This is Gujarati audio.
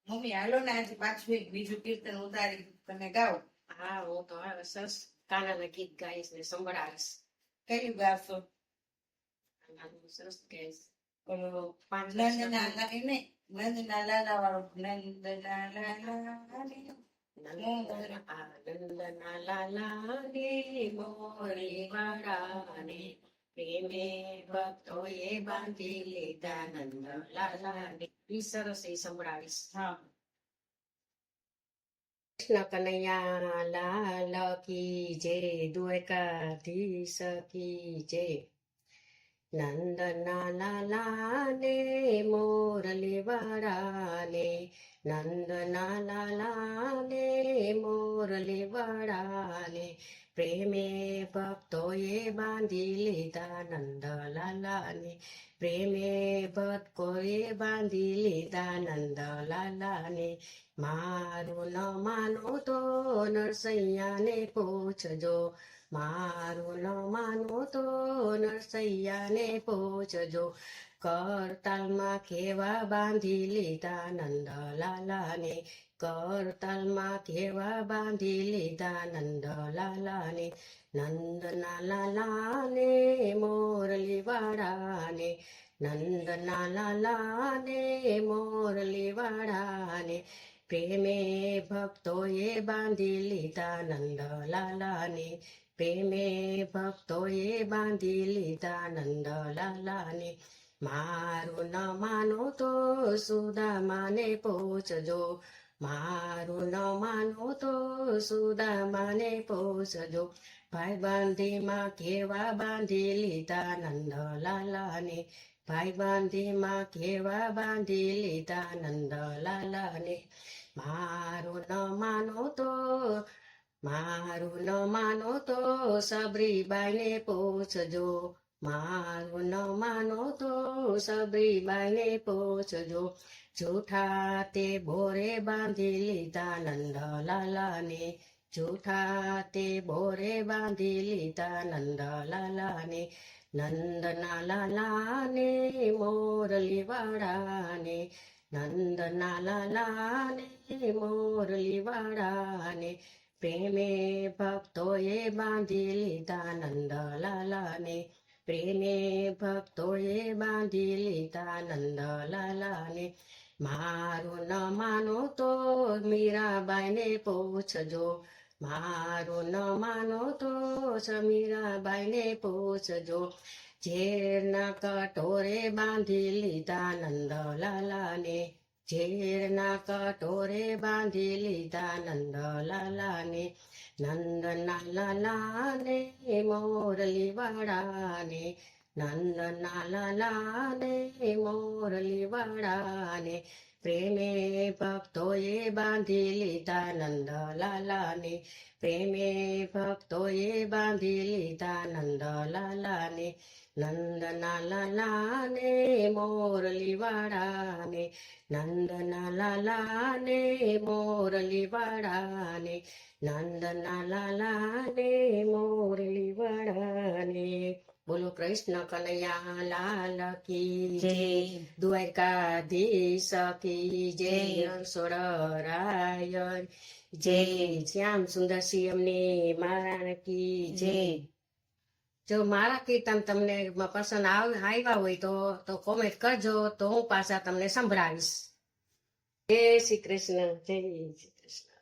મમ્મી હાલો ને આજે પાછું એક બીજું કીર્તન ઉતારી તમે ગાઓ. હા, હું તો હવે સરસ કાનાના ગીત ગાઈશ ને સંભળાવીશ. કયું ગાશો? કાનાનું સરસ ગાઈશ. ઓલો પાંચ નંદના લાઈને નંદના લાલા વાળો નંદના લાલા નંદના લાલા ને મોરલી વાળા ને પ્રેમે ભક્તોએ બાંધી લીધા નંદ લાલા ને. ઈ સરસ એ સંભળાવીશ. હા. કૃષ્ણ કનૈયા લાલ કી જય, દ્વારકાધીશ કી જય. નંદના લાલા ને મોરલી વાળા ને, નંદના લાલા ને મોરલી વાળા ને પ્રેમે ભક્તોએ બાંધી લીધા નંદ લાલા ને, પ્રેમે ભક્તોએ બાંધી લીધા નંદ લાલા ને. મારું ન માનો તો નરસૈયાને પૂછજો, મારું ન માનો તો નરસૈયાને પૂછજો, કરતાલમાં કેવા બાંધી લીધા નંદ લાલાને, કરતાલમાં કેવા બાંધી લીધા નંદ લાલાને. નંદના લાલાને મોરલી વાળાને, નંદના લાલાને મોરલી વાળાને પ્રેમે ભક્તોએ બાંધી લીધા નંદ લાલાને, પ્રેમે ભક્તોએ બાંધી લીધા નંદ લાલાને. મારું ન માનો તો સુદામાને પૂછજો, મારું ન માનો તો સુદામાને પૂછજો, ભાઈ બાંધીમાં કેવા બાંધી લીધા નંદ લાલાને, ભાઈ બાંધીમાં કેવા બાંધી લીધા નંદ લાલાને. મારું ન માનો તો, મારું ન માનો તો સબરીબાઈને પૂછજો, મારું ન માનો તો સબરીબાઈને પૂછજો, જૂઠા તે બોરે બાંધી લીધા નંદ લાલાને, જૂઠા તે બોરે બાંધી લીધા નંદ લાલાને. નંદના લાલાને મોરલી વાળાને, નંદના લાલાને મોરલી વાળાને પ્રેમે ભક્તોએ બાંધી લીધા નંદ લાલાને, પ્રેમે ભક્તોએ બાંધી લીધા નંદ લાલાને. મારું ન માનો તો મીરાબાઈને પૂછજો, મારું ન માનો તો મીરાબાઈને પૂછજો, ઝેરના કટોરે બાંધી લીધા નંદ લાલાને, ઝેરના કટોરે બાંધી લીધા નંદ લાલાને. નંદના લાલાને મોરલી વાળાને, નંદના લાલાને મોરલી વાળાને પ્રેમે ભક્તોએ બાંધી લીધા નંદ લાલાને, પ્રેમે ભક્તોએ બાંધી લીધા નંદ લાલાને. નંદના લાલાને મોરલી વાળાને, નંદના લાલાને મોરલી વાળાને, નંદના લાલાને મોરલી વાળાને. બોલો કૃષ્ણ કનૈયા લાલ કી જય, દ્વારકાધીશ કી જય, સોડરાય જય, શ્યામ સુંદર સિંહની મહારાણ કી જય. જો મારા કીર્તન તમને પસંદ આવ્યા હોય તો કોમેન્ટ કરજો, તો હું પાછા તમને સંભળાવીશ. જય શ્રી કૃષ્ણ, જય શ્રી કૃષ્ણ.